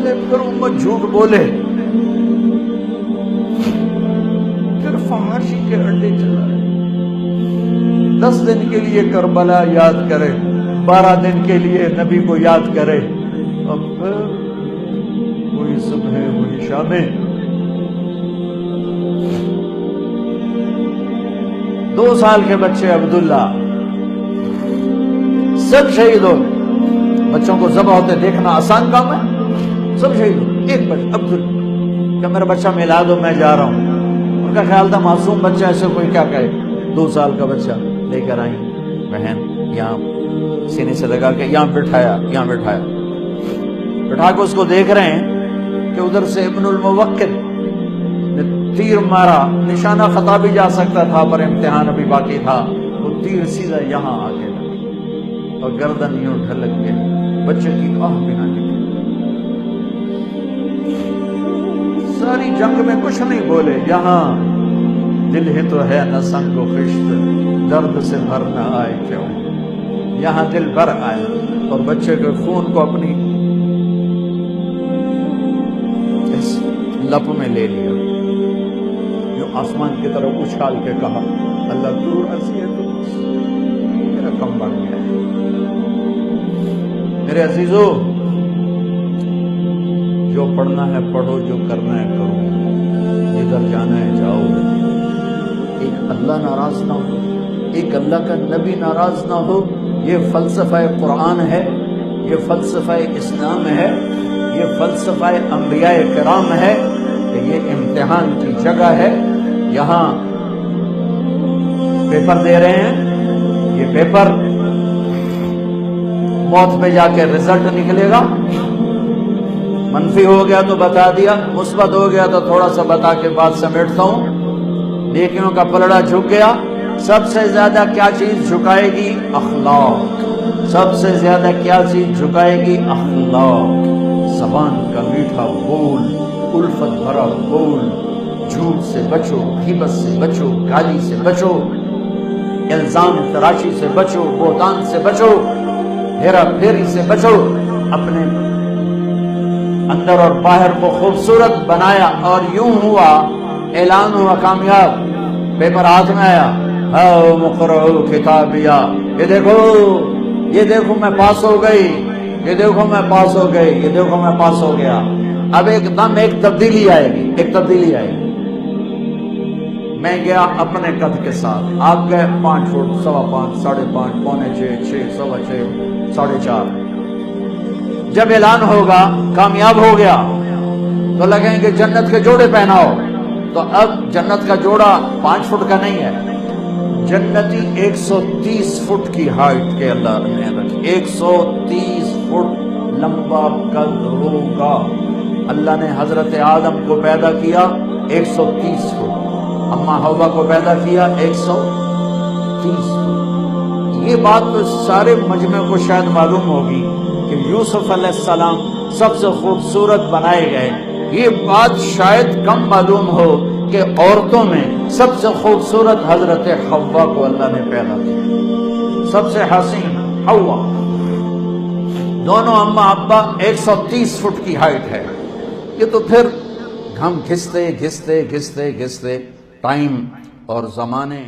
پہلے پھر امت جھوٹ بولے، پھر فحاشی کے اڈے چلائے، 10 دن کے لیے کربلا یاد کرے، 12 دن کے لیے نبی کو یاد کرے، اور پھر وہی صبح وہی شامیں۔ 2 سال کے بچے عبداللہ سب شہید ہو گئے۔ بچوں کو ذبح ہوتے دیکھنا آسان کام ہے، سب شہید ہو گئے۔ ایک بچہ عبداللہ کہ میرا بچہ ملا دو، میں جا رہا ہوں۔ ان کا خیال تھا معصوم بچہ، ایسے کوئی کیا کہے، 2 سال کا بچہ لے کر آئی بہن، یہاں سینے سے لگا کے یہاں بٹھایا، بٹھا کے اس کو دیکھ رہے ہیں کہ ادھر سے ابن الموقد نے تیر مارا، نشانہ خطا بھی جا سکتا تھا پر امتحان ابھی باقی تھا، وہ تیر سیدھا یہاں آ کے لگا اور گردن یوں ڈھلک گئی، بچے کی آہ بھی نہ نکلی۔ ساری جنگ میں کچھ نہیں بولے، یہاں دل ہی تو ہے نہ سنگ و خشت، درد سے بھر نہ آئے کیوں، یہاں دل بھر آئے، اور بچے کے خون کو اپنی اس لپ میں لے لیا، جو آسمان کی طرف اچھال کے کہا اللہ دور عرضی ہے تو میرا کم بڑھ گیا ہے۔ میرے عزیزو، جو پڑھنا ہے پڑھو، جو کرنا ہے کرو، جدھر جانا ہے جاؤ، ایک اللہ ناراض نہ ہو، ایک اللہ کا نبی ناراض نہ ہو۔ یہ فلسفہ قرآن ہے، یہ فلسفہ اسلام ہے، یہ فلسفہ انبیاء کرام ہے کہ یہ امتحان کی جگہ ہے۔ یہاں پیپر دے رہے ہیں، یہ پیپر موت پہ جا کے رزلٹ نکلے گا، منفی ہو گیا تو بتا دیا، مثبت ہو گیا تو تھوڑا سا بتا کے بات سمیٹتا ہوں۔ نیکیوں کا پلڑا جھک گیا، سب سے زیادہ کیا چیز جھکائے گی؟ اخلاق۔ سب سے زیادہ کیا چیز جھکائے گی؟ اخلاق۔ زبان کا میٹھا بول، الفت بھرا بول، جھوٹ سے بچو، غیبت سے بچو، گالی سے بچو، الزام تراشی سے بچو، بہتان سے بچو، ہیرا پھیری سے بچو۔ اپنے اندر اور باہر کو خوبصورت بنایا، اور یوں ہوا، اعلان ہوا کامیاب، پیپر ہاتھ میں آیا، ہاؤ مقرؤ کتابیہ، یہ دیکھو میں پاس ہو گئی، یہ دیکھو میں پاس ہو گئی، یہ دیکھو میں پاس ہو گیا۔ اب ایک دم ایک تبدیلی آئے گی، ایک تبدیلی آئے گی۔ میں گیا اپنے قد کے ساتھ، آپ گئے 5 فٹ، 5.25، 5.5، پونے 6، 6، 6.25، 4.5۔ جب اعلان ہوگا کامیاب ہو گیا تو لگیں گے جنت کے جوڑے پہناؤ، تو اب جنت کا جوڑا 5 فٹ کا نہیں ہے، جنتی 130 فٹ کی ہائٹ کے اللہ نے رکھی، 130 فٹ لمبا قد ہوگا۔ اللہ نے حضرت آدم کو پیدا کیا 130 فٹ، اماں حوا کو پیدا کیا 130 فٹ۔ یہ بات تو سارے مجمع کو شاید معلوم ہوگی کہ یوسف علیہ السلام سب سے خوبصورت بنائے گئے، یہ بات شاید کم معلوم ہو کہ عورتوں میں سب سے خوبصورت حضرت حوا کو اللہ نے پیدا کیا، سب سے حسین حوا۔ دونوں اماں ابا 130 فٹ کی ہائٹ ہے۔ یہ تو پھر ہم گھستے ٹائم اور زمانے